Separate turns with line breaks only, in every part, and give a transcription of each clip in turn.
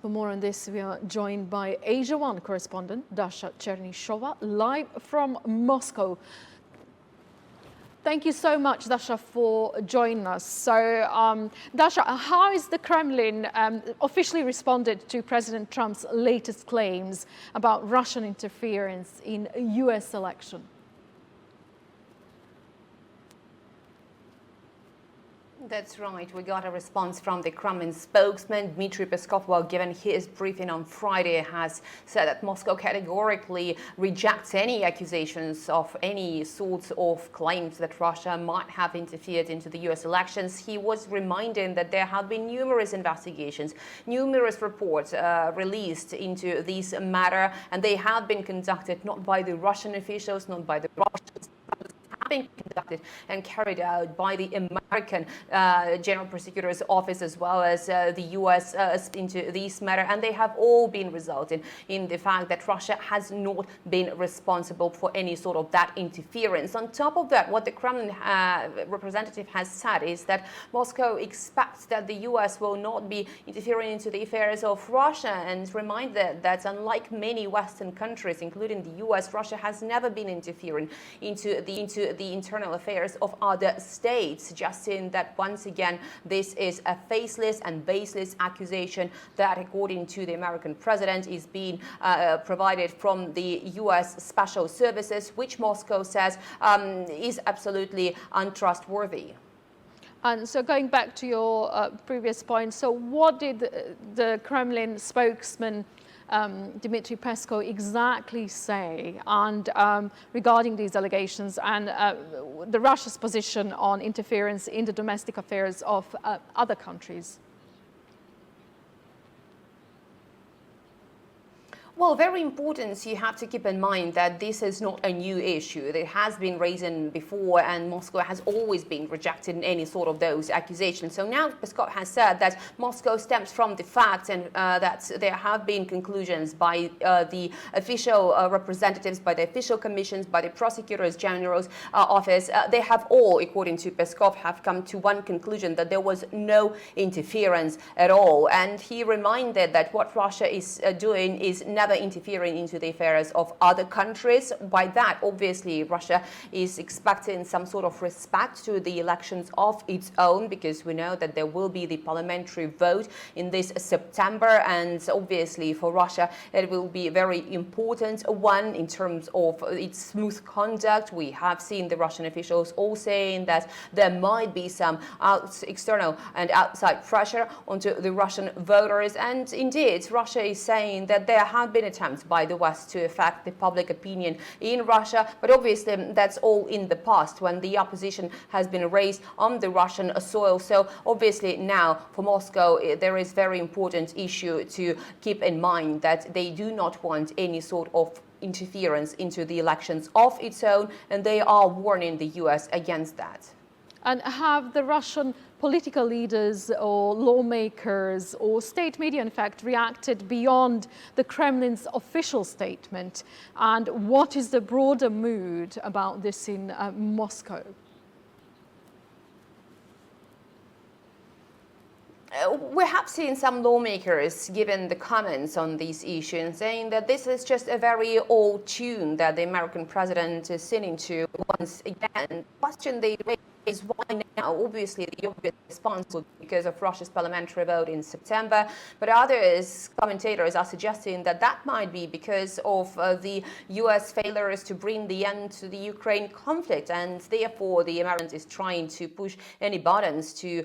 For more on this, we are joined by Asia One correspondent Dasha Chernyshova, live from Moscow. Thank you so much, Dasha, for joining us. So, Dasha, how is the Kremlin officially responded to President Trump's latest claims about Russian interference in a US election?
That's right. We got a response from the Kremlin spokesman, Dmitry Peskov, while given his briefing on Friday, has said that Moscow categorically rejects any accusations of any sorts of claims that Russia might have interfered into the US elections. He was reminding that there have been numerous investigations, numerous reports released into this matter, and they have been conducted not by the Russian officials, not by the Russians, been conducted and carried out by the American General Prosecutor's Office as well as the US into this matter, and they have all been resulting in the fact that Russia has not been responsible for any sort of that interference. On top of that, what the Kremlin representative has said is that Moscow expects that the US will not be interfering into the affairs of Russia, and reminded that unlike many Western countries, including the US, Russia has never been interfering into the internal affairs of other states, suggesting that once again this is a faceless and baseless accusation that, according to the American president, is being provided from the US special services, which Moscow says is absolutely untrustworthy.
And so going back to your previous point, so what did the Kremlin spokesman Dmitry Peskov exactly say and regarding these allegations and the Russia's position on interference in the domestic affairs of other countries?
Well, very important. You have to keep in mind that this is not a new issue. It has been raised before, and Moscow has always been rejecting any sort of those accusations. So now Peskov has said that Moscow stems from the fact and that there have been conclusions by the official representatives, by the official commissions, by the Prosecutor's General's office. They have all, according to Peskov, have come to one conclusion, that there was no interference at all. And he reminded that what Russia is doing is never interfering into the affairs of other countries. By that, obviously, Russia is expecting some sort of respect to the elections of its own, because we know that there will be the parliamentary vote in this September, and obviously for Russia it will be a very important one in terms of its smooth conduct. We have seen the Russian officials all saying that there might be some external and outside pressure onto the Russian voters, and indeed Russia is saying that there have been attempts by the West to affect the public opinion in Russia, but obviously that's all in the past when the opposition has been raised on the Russian soil. So obviously now for Moscow there is very important issue to keep in mind, that they do not want any sort of interference into the elections of its own, and they are warning the US against that.
And have the Russian political leaders or lawmakers or state media, in fact, reacted beyond the Kremlin's official statement? And what is the broader mood about this in Moscow?
We have seen some lawmakers giving the comments on this issue and saying that this is just a very old tune that the American president is singing to once again. The question they raise is why now? Obviously, the obvious response was because of Russia's parliamentary vote in September, but others, commentators, are suggesting that that might be because of the US failures to bring the end to the Ukraine conflict, and therefore the Americans is trying to push any buttons to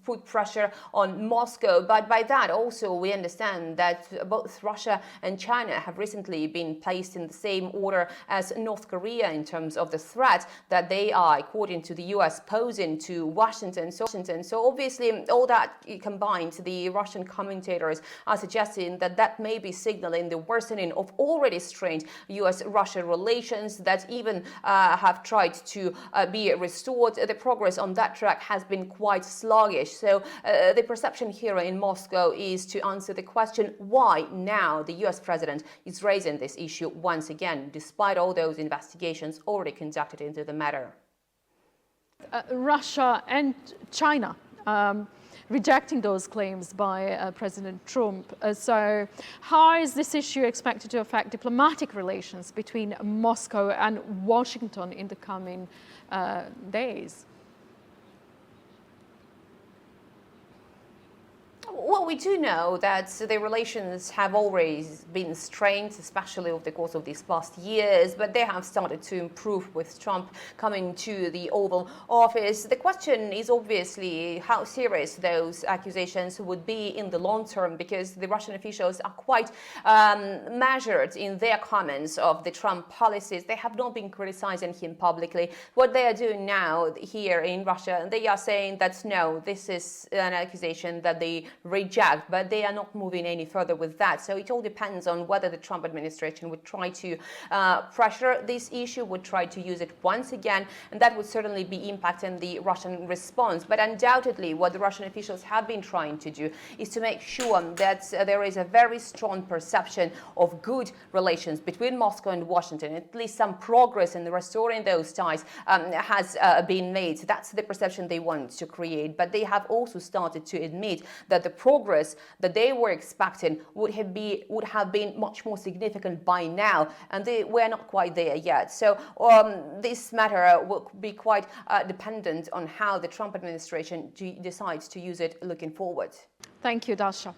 put pressure on Moscow. But by that also we understand that both Russia and China have recently been placed in the same order as North Korea in terms of the threat that they are, according to the US, posing to Washington. So obviously all that combined, the Russian commentators are suggesting that that may be signaling the worsening of already strained US-Russia relations that even have tried to be restored. The progress on that track has been quite sluggish. So the perception here in Moscow is to answer the question why now the US president is raising this issue once again, despite all those investigations already conducted into the matter.
Russia and China rejecting those claims by President Trump. So how is this issue expected to affect diplomatic relations between Moscow and Washington in the coming days?
Well, we do know that the relations have always been strained, especially over the course of these past years, but they have started to improve with Trump coming to the Oval Office. The question is obviously how serious those accusations would be in the long term, because the Russian officials are quite measured in their comments of the Trump policies. They have not been criticizing him publicly. What they are doing now here in Russia, they are saying that no, this is an accusation that they reject, but they are not moving any further with that. So it all depends on whether the Trump administration would try to pressure this issue, would try to use it once again, and that would certainly be impacting the Russian response. But undoubtedly, what the Russian officials have been trying to do is to make sure that there is a very strong perception of good relations between Moscow and Washington. At least some progress in restoring those ties has been made. That's the perception they want to create. But they have also started to admit that the progress that they were expecting would have been much more significant by now, and we're not quite there yet. So this matter will be quite dependent on how the Trump administration decides to use it looking forward.
Thank you, Dasha.